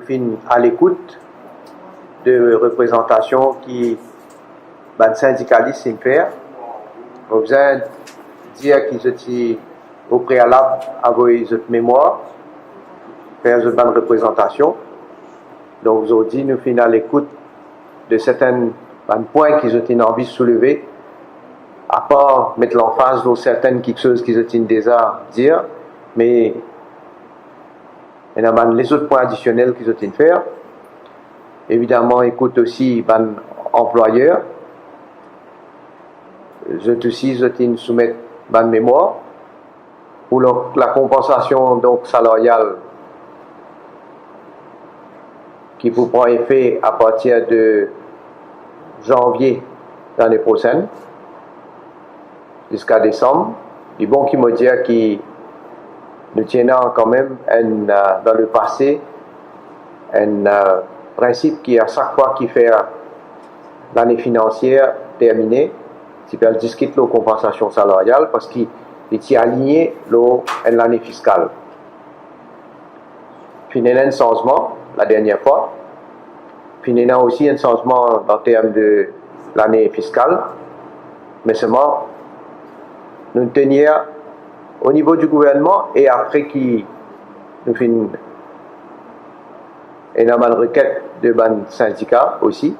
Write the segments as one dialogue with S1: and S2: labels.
S1: finissons à l'écoute de représentations qui les syndicalistes font. Nous besoin dire qu'ils étaient au préalable avec notre mémoire, faire une bonne représentation. Donc aujourd'hui, nous finissons à l'écoute de certains points qu'ils ont envie de soulever, à part mettre l'emphase sur certaines choses qu'ils ont déjà dire, mais il y a les autres points additionnels qu'ils ont faire. Évidemment, écoute aussi les employeurs. Je aussi soumettre ma mémoire pour la compensation donc salariale qui vous prend effet à partir de janvier l'année prochaine jusqu'à décembre. Du bon qui me dit que nous tenons quand même dans le passé un principe qui à chaque fois qu'il fait l'année financière terminée, c'est qu'elle discute la compensation salariale parce qu'il est aligné l'année fiscale. Puis il y a un changement la dernière fois. Puis il y a aussi un changement en termes de l'année fiscale. Mais seulement, nous tenions au niveau du gouvernement et après qui nous finissons une requête de ban syndicat aussi.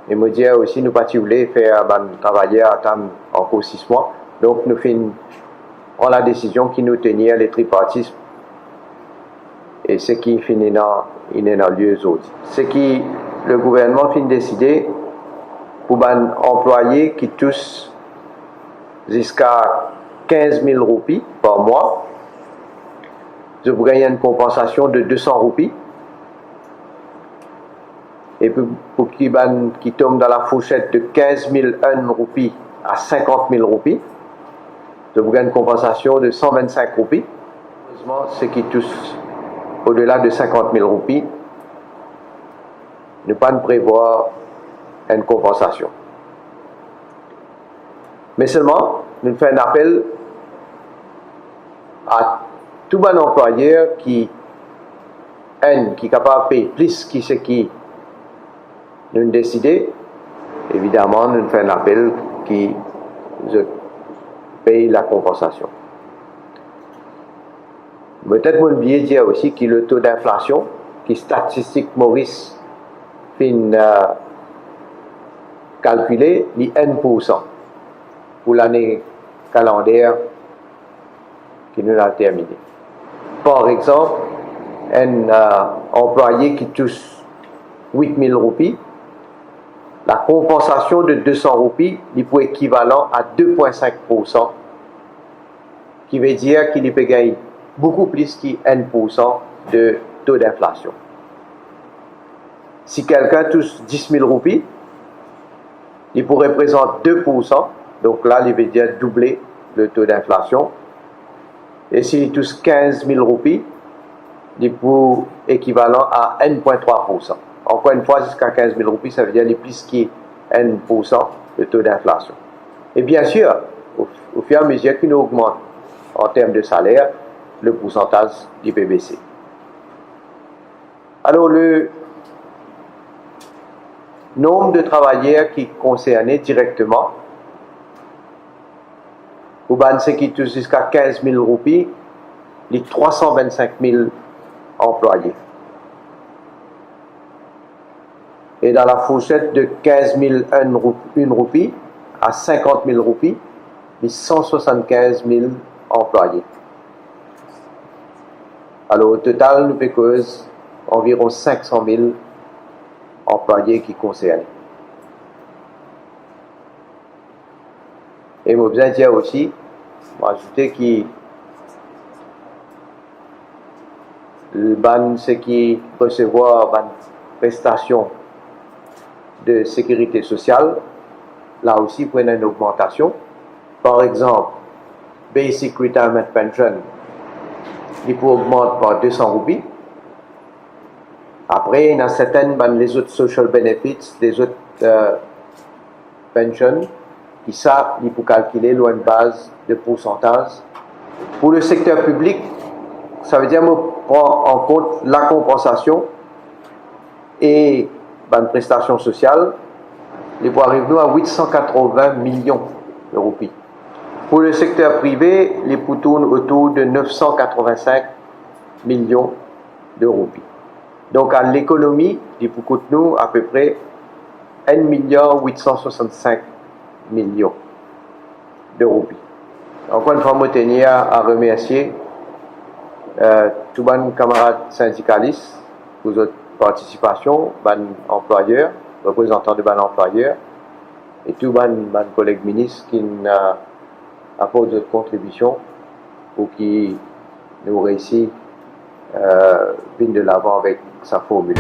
S1: Et me dire aussi, nous pas voulu faire travailler à temps encore 6 mois. Donc, nous finissons la décision qui nous tenait les tripartistes. Et ce qui finit dans lieu autres. Ce qui le gouvernement finit décider pour les employés qui touchent jusqu'à 15 000 roupies par mois, je vous gagne une compensation de 200 roupies. Et pour qui tombent dans la fourchette de 15 001 roupies à 50 000 roupies, je vous gagne une compensation de 125 roupies. Heureusement, ceux qui touchent au-delà de 50 000 roupies, ne pas prévoir une compensation. Mais seulement, nous faisons un appel à tout bon employeur qui est capable de payer plus que ce qui nous décidé. Évidemment, nous faisons un appel qui paye la compensation. Peut-être vous oubliez de dire aussi que le taux d'inflation, qui statistique Maurice fin calculé, est 1% pour l'année calendaire qui nous a terminé. Par exemple, un employé qui touche 8 000 roupies, la compensation de 200 roupies est pour équivalent à 2,5%, qui veut dire qu'il peut gagner beaucoup plus que 1% de taux d'inflation. Si quelqu'un touche 10 000 roupies, il pourrait représenter 2%, donc là, il veut dire doubler le taux d'inflation. Et s'il touche 15 000 roupies, il est pour équivalent à 1,3%. Encore une fois, jusqu'à 15 000 roupies, ça veut dire plus que 1% de taux d'inflation. Et bien sûr, au fur et à mesure qu'il augmente en termes de salaire, le pourcentage du PBC. Alors, le nombre de travailleurs qui sont concernés directement, ou ceux qui touchent jusqu'à 15 000 roupies, les 325 000 employés. Et dans la fourchette de 15 001 roupies à 50 000 roupies, les 175 000 employés. Alors au total, nous avons environ 500 000 employés qui concernent. Et je besoin de dire aussi, je vais ajouter que ceux qui recevoir prestations de sécurité sociale, là aussi prennent une augmentation. Par exemple, Basic Retirement Pension, il peut augmenter par 200 roupies. Après, il y a certaines, les autres social benefits, les autres pensions, qui savent, il faut calculer une base de pourcentage. Pour le secteur public, ça veut dire qu'on prend en compte la compensation et une prestation sociale, les poids arrivent à 880 millions de roupies. Pour le secteur privé, les poux tournent autour de 985 millions de roupies. Donc à l'économie, les poux coûtent nous à peu près 1,865 millions de roupies. Encore une fois, je tenais à remercier tous mes camarades syndicalistes pour votre participation, mes employeurs, représentants de mes employeurs, et tous mes collègues ministres qui apportent notre contribution pour qu'ils nous réussissent de l'avant avec sa formule.